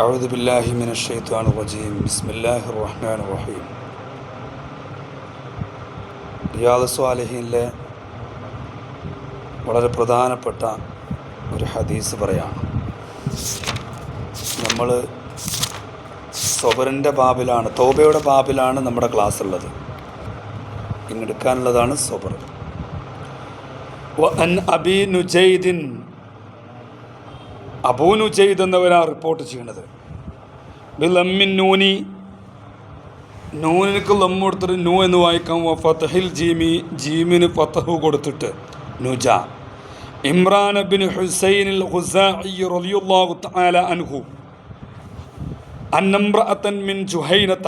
أعوذ بالله من الشيطان الرجيم بسم الله الرحمن الرحيم. Riyadh സ്വാലിഹീനിലെ വളരെ പ്രധാനപ്പെട്ട ഒരു ഹദീസ് പറയാണ്. നമ്മൾ സബറിൻ്റെ ബാബിലാണ്, തൗബയുടെ ബാബിലാണ് നമ്മുടെ ക്ലാസ് ഉള്ളത്. ഇങ്ങെടുക്കാനുള്ളതാണ് സബർ. വഅൻ അബീ നുജൈദിൻ, അബൂ നുജൈദ് എന്നവരാണ് റിപ്പോർട്ട് ചെയ്യുന്നത്. ബിലമ്മിൻ നൂനി, നൂനിക്ക് ലമ്മ് കൊടുത്തിട്ട് നൂ എന്ന് വായിക്കാം. ഫതഹിൽ ജീമി, ജീമിന് ഫതഹു കൊടുത്തിട്ട് നുജ. ഇമ്രാൻ ബിൻ ഹുസൈൻ അൽ ഖുസാഇ റളിയല്ലാഹു തആല അൻഹു അന്നംറഅതൻ മിൻ ജുഹൈനത,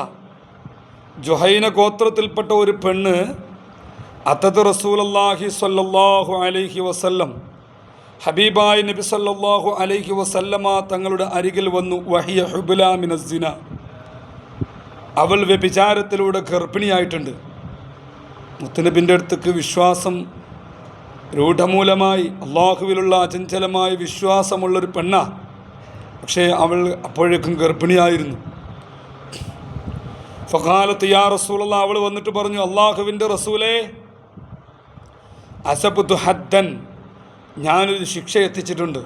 ജുഹൈന ഗോത്രത്തിൽപ്പെട്ട ഒരു പെണ്ണ് അതത് റസൂലുള്ളാഹി സ്വല്ലല്ലാഹു അലൈഹി വസല്ലം, ഹബീബായ നബി സല്ലല്ലാഹു അലൈഹി വസല്ലമ തങ്ങളുടെ അരികിൽ വന്നു. വഹിയ ഹുബ്ല മിനസ് സിന, അവൾ വ്യഭിചാരത്തിലൂടെ ഗർഭിണിയായിട്ടുണ്ട്. മുത്തുനബിൻ്റെ അടുത്തേക്ക് വിശ്വാസം രൂഢമൂലമായി, അള്ളാഹുവിലുള്ള അചഞ്ചലമായ വിശ്വാസമുള്ളൊരു പെണ്ണാ. പക്ഷേ അവൾ അപ്പോഴേക്കും ഗർഭിണിയായിരുന്നു. ഫഖാലത്ത് യാ റസൂലല്ലാഹ്, അവൾ വന്നിട്ട് പറഞ്ഞു, അള്ളാഹുവിൻ്റെ റസൂലേ, അസബ്തു ഹദ്ദൻ, ഞാനൊരു ശിക്ഷ എത്തിച്ചിട്ടുണ്ട്,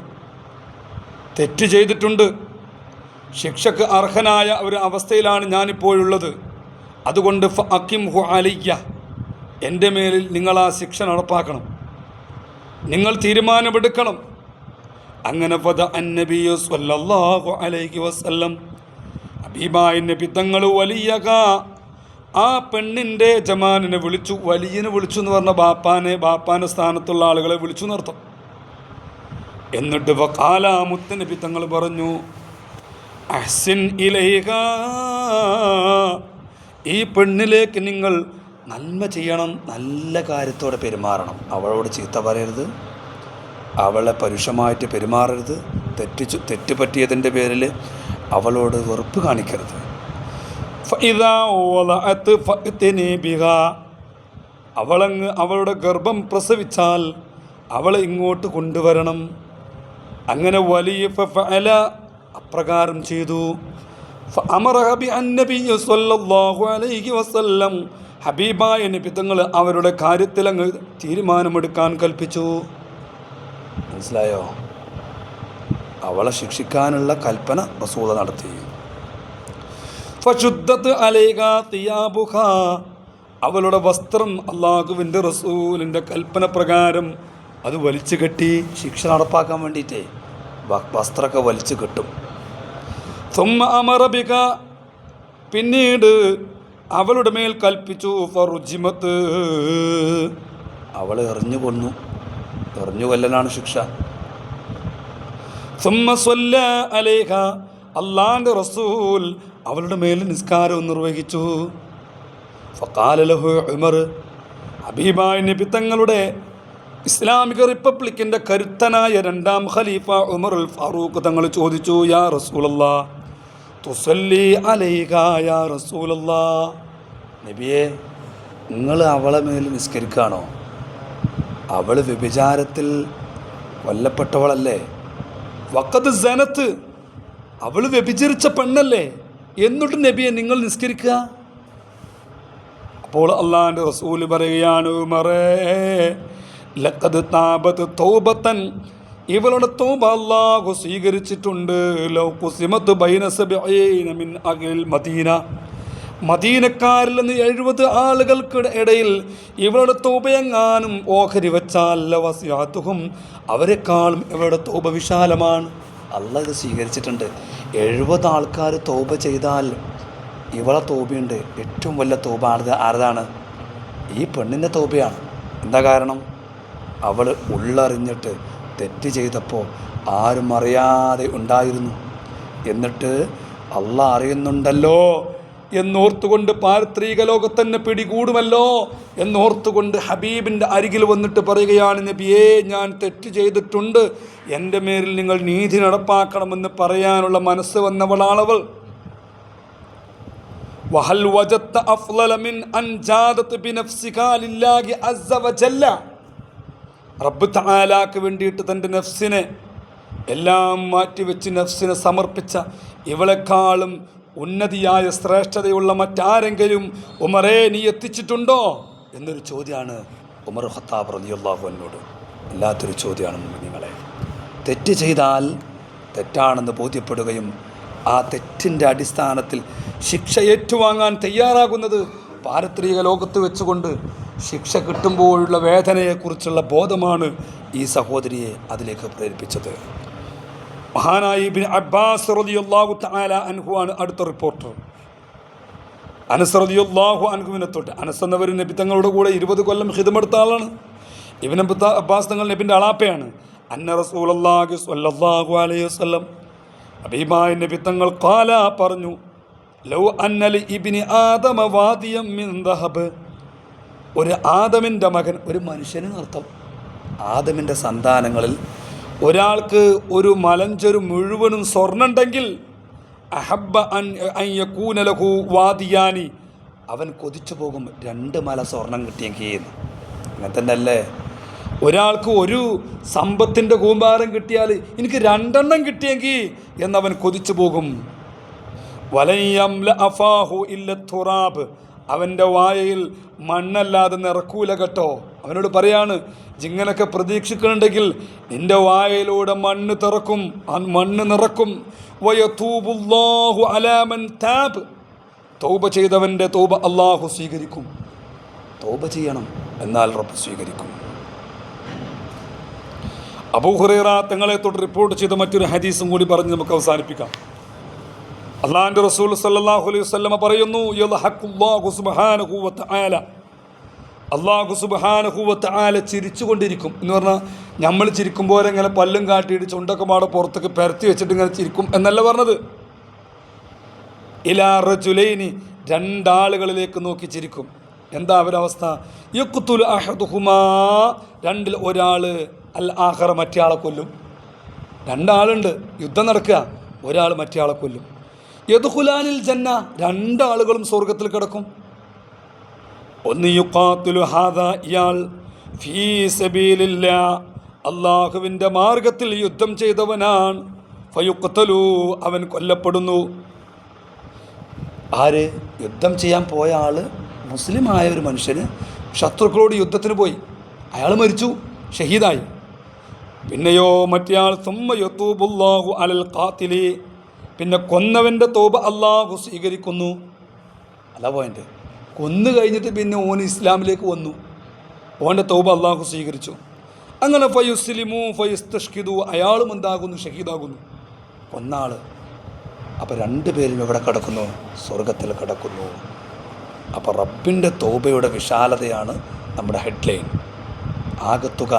തെറ്റ് ചെയ്തിട്ടുണ്ട്, ശിക്ഷക്ക് അർഹനായ ഒരു അവസ്ഥയിലാണ് ഞാനിപ്പോഴുള്ളത്. അതുകൊണ്ട് ഫഅഖിംഹു അലയ്യ, എൻ്റെ മേലിൽ നിങ്ങൾ ആ ശിക്ഷ നടപ്പാക്കണം, നിങ്ങൾ തീരുമാനമെടുക്കണം. അങ്ങനെ ഫദ അന്നബിയു സ്വല്ലല്ലാഹു അലൈഹി വസല്ലം, ഹബീബായ നബി തങ്ങൾ വലിയക, ആ പെണ്ണിൻ്റെ ജമാനിനെ വിളിച്ചു. വലിയനെ വിളിച്ചു എന്ന് പറഞ്ഞ ബാപ്പാൻ്റെ സ്ഥാനത്തുള്ള ആളുകളെ വിളിച്ചു നിർത്തും. എന്നിട്ട് വഖാല, മുത്തനബി തങ്ങൾ പറഞ്ഞു, അഹ്സിൻ ഇലൈഹ, ഈ പെണ്ണിലേക്ക് നിങ്ങൾ നന്മ ചെയ്യണം, നല്ല കാര്യത്തോടെ പെരുമാറണം. അവളോട് ചീത്ത പറയരുത്, അവളെ പരുഷമായിട്ട് പെരുമാറരുത്, തെറ്റ് പറ്റിയതിൻ്റെ പേരിൽ അവളോട് വെറുപ്പ് കാണിക്കരുത്. അവളുടെ ഗർഭം പ്രസവിച്ചാൽ അവളെ ഇങ്ങോട്ട് കൊണ്ടുവരണം. അങ്ങനെ വലിയ ഫഅല, അപ്രകാരം ചെയ്തു. ഹബീബായ നബി തങ്ങൾ അവരുടെ കാര്യത്തിൽ അങ്ങ് തീരുമാനമെടുക്കാൻ കൽപ്പിച്ചു. മനസ്സിലായോ? അവളെ ശിക്ഷിക്കാനുള്ള കൽപ്പന റസൂൽ നടത്തി. ഫശുദ്ദത് അലൈഹ തിയാബുഹ, അവളുടെ വസ്ത്രം അള്ളാഹുവിൻ്റെ റസൂലിൻ്റെ കൽപ്പന പ്രകാരം അത് വലിച്ചു കെട്ടി. ശിക്ഷ നടപ്പാക്കാൻ വേണ്ടിയിട്ടേ വസ്ത്രമൊക്കെ വലിച്ചു കെട്ടും. സുമ്മ അമറ ബിക, പിന്നീട് അവളുടെ മേൽ കൽപ്പിച്ചു. ഫറുജിമത്ത്, അവളെ എറിഞ്ഞു കൊന്നു, എറിഞ്ഞു കൊല്ലനാണ് ശിക്ഷ. സുമ്മ സ്വല്ല അലൈഹ, അള്ളാന്റെ റസൂൽ അവളുടെ മേൽ നിസ്കാരവും നിർവഹിച്ചു. ഫഖാല ലഹു ഉമർ, ഹബീബായ നബി തങ്ങളുടെ ഇസ്ലാമിക റിപ്പബ്ലിക്കിൻ്റെ കരുത്തനായ രണ്ടാം ഖലീഫ ഉമർ അൽ ഫാറൂഖ് തങ്ങൾ ചോദിച്ചു, യാ റസൂലല്ലാഹ്, തുസല്ലി അലൈഹ യാ റസൂലല്ലാഹ്, നബിയെ, നിങ്ങൾ അവളെ മേൽ നിസ്കരിക്കുകയാണോ? അവൾ വ്യഭിചാരത്തിൽ കൊല്ലപ്പെട്ടവളല്ലേ? വഖദ് സനത്ത്, അവൾ വ്യഭിചരിച്ച പെണ്ണല്ലേ, എന്നിട്ട് നബിയെ നിങ്ങൾ നിസ്കരിക്കുക? അപ്പോൾ അള്ളാഹുവിൻ്റെ റസൂല് പറയുകയാണ്, ഉമറേ, ലഖദ് താബത് തൗബതൻ, ഇവളുടെ തൗബ അല്ലാഹു സ്വീകരിച്ചിട്ടുണ്ട്. ലൗ ഖുസിമത് ബൈന സബഈന മിൻ അഹ്ലിൽ മദീന, മദീനക്കാരിൽ നിന്ന് 70 ആളുകൾക്ക് ഇടയിൽ ഇവളുടെ തൗബയെങ്ങാനും ഓഹരി വെച്ചാൽ ലവസിഅതുഹും, അവരെക്കാളും ഇവളുടെ തൗബ വിശാലമാണ്. അള്ളാഹ് ഇത് സ്വീകരിച്ചിട്ടുണ്ട്. 70 ആൾക്കാർ തൗബ ചെയ്താൽ ഇവളെ തൗബയുണ്ട്. ഏറ്റവും വലിയ തൗബ ആരതാണ്? ഈ പെണ്ണിൻ്റെ തൗബയാണ്. എന്താ കാരണം? അവൾ ഉള്ളറിഞ്ഞിട്ട് തെറ്റ് ചെയ്തപ്പോൾ ആരും അറിയാതെ ഉണ്ടായിരുന്നു. എന്നിട്ട് അള്ളാഹ് അറിയുന്നുണ്ടല്ലോ എന്നോർത്തുകൊണ്ട് പാരത്രിക ലോകത്തന്നെ പിടികൂടുമല്ലോ എന്നോർത്തുകൊണ്ട് ഹബീബിൻ്റെ അരികിൽ വന്നിട്ട് പറയുകയാണ്, നബിയേ, ഞാൻ തെറ്റ് ചെയ്തിട്ടുണ്ട്, എൻ്റെ മേലിൽ നിങ്ങൾ നീതി നടപ്പാക്കണമെന്ന് പറയാനുള്ള മനസ്സ് വന്നവളാണവൾ. വഹൽ വജത്ത അഫ്ളല മിൻ അൻ ജാദത് ബിനഫ്സിക ലില്ലാഹി അസ്സ വജല്ല, റബ്ബ് തആലാക്ക് വേണ്ടിയിട്ട് തൻ്റെ നഫ്സിനെ എല്ലാം മാറ്റിവെച്ച് നഫ്സിനെ സമർപ്പിച്ച ഇവളെക്കാളും ഉന്നതിയായ ശ്രേഷ്ഠതയുള്ള മറ്റാരെങ്കിലും ഉമറേ നീ എത്തിച്ചിട്ടുണ്ടോ എന്നൊരു ചോദ്യമാണ് ഉമർ ഖത്താബ് റളിയല്ലാഹു അൻഹുവോട്. വല്ലാത്തൊരു ചോദ്യമാണ് മുഅ്മിനീങ്ങളെ. തെറ്റ് ചെയ്താൽ തെറ്റാണെന്ന് ബോധ്യപ്പെടുകയും ആ തെറ്റിൻ്റെ അടിസ്ഥാനത്തിൽ ശിക്ഷ ഏറ്റുവാങ്ങാൻ തയ്യാറാകുന്നത് പാരത്രിക ലോകത്ത് വെച്ചുകൊണ്ട് ശിക്ഷ കിട്ടുമ്പോഴുള്ള വേദനയെക്കുറിച്ചുള്ള ബോധമാണ് ഈ സഹോദരിയെ അതിലേക്ക് പ്രേരിപ്പിച്ചത്. മഹാനായ ഇബ്നു അബ്ബാസ് റളിയല്ലാഹു തആല അൻഹുവാണ് അടുത്ത റിപ്പോർട്ടർ. അനസ് റളിയല്ലാഹു അൻഹുവിനെ തൊട്ട്, അനസ് എന്നവർ നബി തങ്ങളുടെ കൂടെ 20 കൊല്ലം ഖിദ്മത്ത് ആളാണ്. ഇബ്നു അബ്ബാസ് തങ്ങൾ നബിൻ്റെ അളാപ്പയാണ്. അന്ന റസൂലുള്ളാഹി സ്വല്ലല്ലാഹു അലൈഹി വസല്ലം ഹബീബായ നബി തങ്ങൾ ഖാല പറഞ്ഞു, ലൗ അന്ന ലി ഇബ്നി ആദമ വാദിയം മിൻ ദഹബ്, ഒരു ആദമിൻ്റെ മകൻ, ഒരു മനുഷ്യന് അർത്ഥം ആദമിൻ്റെ സന്താനങ്ങളിൽ ഒരാൾക്ക് ഒരു മലഞ്ചൊരു മുഴുവനും സ്വർണ്ണുണ്ടെങ്കിൽ അഹബ്ബ അൻ യകൂന ലഹു വാദിയാനി, അവൻ കൊതിച്ചു പോകും 2 മല സ്വർണം കിട്ടിയെങ്കിൽ. അങ്ങനെ തന്നെ അല്ലേ, ഒരാൾക്ക് ഒരു സമ്പത്തിൻ്റെ കൂമ്പാരം കിട്ടിയാൽ എനിക്ക് 2 കിട്ടിയെങ്കിൽ എന്നവൻ കൊതിച്ചു പോകും. വലയ്യംല അഫാഹു ഇല്ല തുറാബ്, അവൻ്റെ വായയിൽ മണ്ണല്ലാതെ നിറക്കൂല കേട്ടോ. അവനോട് പറയാണ്, ജിങ്ങനൊക്കെ പ്രതീക്ഷിക്കുന്നുണ്ടെങ്കിൽ നിൻ്റെ വായയിലൂടെ മണ്ണ് തുറക്കും, മണ്ണ് നിറക്കും. വയതൂബുല്ലാഹു അലാ മൻ താബ്, തൗബ ചെയ്തവൻ്റെ തൗബ അല്ലാഹു സ്വീകരിക്കും. തൗബ ചെയ്യണം, എന്നാൽ റബ്ബ് സ്വീകരിക്കും. അബൂ ഹുറൈറ തങ്ങളെ തൊട്ട് റിപ്പോർട്ട് ചെയ്ത മറ്റൊരു ഹദീസും കൂടി പറഞ്ഞ് നമുക്ക് അവസാനിപ്പിക്കാം. അള്ളാഹുവിൻ്റെ റസൂൽ സല്ലല്ലാഹു അലൈഹി വസല്ലമ പറയുന്നു, യദ്ഹഖുല്ലാഹു സുബ്ഹാനഹു വ തആല, അള്ളാഹു സുബ്ഹാനഹു വ തആല ചിരിച്ചുകൊണ്ടിരിക്കും എന്ന് പറഞ്ഞാൽ നമ്മൾ ചിരിക്കുമ്പോൾ ഇങ്ങനെ പല്ലും കാട്ടിയിട്ട് ചുണ്ടൊക്കെ മാടെ പുറത്തേക്ക് പരത്തി വെച്ചിട്ട് ഇങ്ങനെ ചിരിക്കും എന്നല്ല പറഞ്ഞത്. ഇലാ റജുലൈനി, 2 ആളുകളിലേക്ക് നോക്കി ചിരിക്കും. എന്താ അവരവസ്ഥ? യഖ്തുലു അഹദുഹുമാ, 2-ൽ ഒരാൾ അൽ ആഖറ, മറ്റേ ആളെ കൊല്ലും. 2 ആളുണ്ട്, യുദ്ധം നടക്കുക, ഒരാൾ മറ്റേ ആളെ കൊല്ലും. യദ്ഖുലാനിൽ ജന്ന, 2 ആളുകളും സ്വർഗത്തിൽ കിടക്കും. ഒന്ന് യുഖാത്തിലു ഹാദാ, ഇയാൾ ഫീ സബീലില്ലാ, അള്ളാഹുവിൻ്റെ മാർഗത്തിൽ യുദ്ധം ചെയ്തവനാണ്. ഫയുഖ്തലു, അവൻ കൊല്ലപ്പെടുന്നു. ആര്? യുദ്ധം ചെയ്യാൻ പോയ ആൾ, മുസ്ലിമായ ഒരു മനുഷ്യന് ശത്രുക്കളോട് യുദ്ധത്തിന് പോയി, അയാൾ മരിച്ചു, ഷഹീദായി. പിന്നെയോ മറ്റേയാൾ സുമ്മ യതൂബുല്ലാഹു അലൽ ഖാതിലി, പിന്നെ കൊന്നവൻ്റെ തൗബ അള്ളാഹു സ്വീകരിക്കുന്നു. അല്ല പോയിൻ്റ്, കൊന്നു കഴിഞ്ഞിട്ട് പിന്നെ ഓൻ ഇസ്ലാമിലേക്ക് വന്നു, ഓൻ്റെ തൗബ അള്ളാഹു സ്വീകരിച്ചു. അങ്ങനെ ഫയുസ്ലിമു ഫയസ്തഷ്കിദു, അയാളും എന്താകുന്നു? ഷഹീദാകുന്നു, കൊന്ന ആൾ. അപ്പോൾ 2 പേരും എവിടെ കിടക്കുന്നു? സ്വർഗത്തിൽ കിടക്കുന്നു. അപ്പോൾ റബ്ബിൻ്റെ തൗബയുടെ വിശാലതയാണ് നമ്മുടെ ഹെഡ്ലൈൻ. ആകത്തുക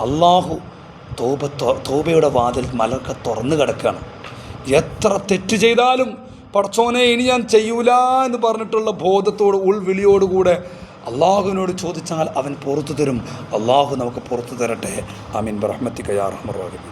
അള്ളാഹു തൗബയുടെ വാതിൽ മലർക്കെ തുറന്നു കിടക്കുകയാണ്. എത്ര തെറ്റ് ചെയ്താലും പടച്ചോനെ ഇനി ഞാൻ ചെയ്യൂല എന്ന് പറഞ്ഞിട്ടുള്ള ബോധത്തോട്, ഉൾവിളിയോടുകൂടെ അള്ളാഹുവിനോട് ചോദിച്ചാൽ അവൻ പുറത്തു തരും. അള്ളാഹു നമുക്ക് പുറത്തു തരട്ടെ. ആമീൻ ബിറഹ്മതിക യാ അർഹമർ റഹീം.